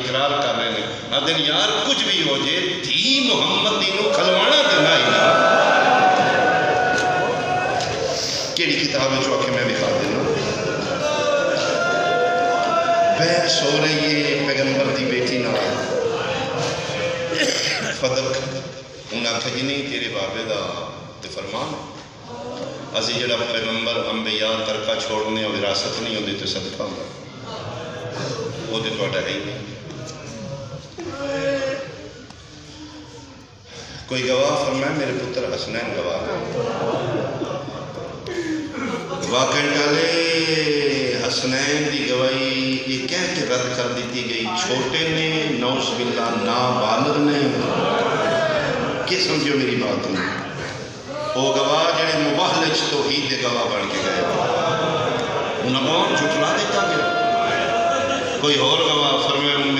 اقرار کر رہے ہیں آدھے یار کچھ بھی ہو جائے دھی محمد دینوں کھلوانا دینا ہی نہیں کیڑی کتاب ہے جو آکے میں دکھا دینا بحث ہو رہی ہے پیغمبر دی بیٹی نہ فضل انہاں کہا جی نہیں تیرے بابے دا تے فرمان اسی جڑا پیغمبر انبیاء ترکہ چھوڑنے اور وراثت نہیں ہوندی تے صدقہ ہوندہ وہ تے توڑا ہے ہی نہیں کوئی گواہ فرمائے میرے پتر حسنین گواہ واقع ڈالے حسنین دی گواہی یہ کہہ کے رد کر دیتی گئی چھوٹے نے نوز باللہ نابالغ نے کیا سمجھو میری بات نہیں وہ گواہ جڑے مباہلج توحید دے گواہ بن کے گئے انہوں نے جھٹلا دیتا گیا کوئی اور گواہ فرمائے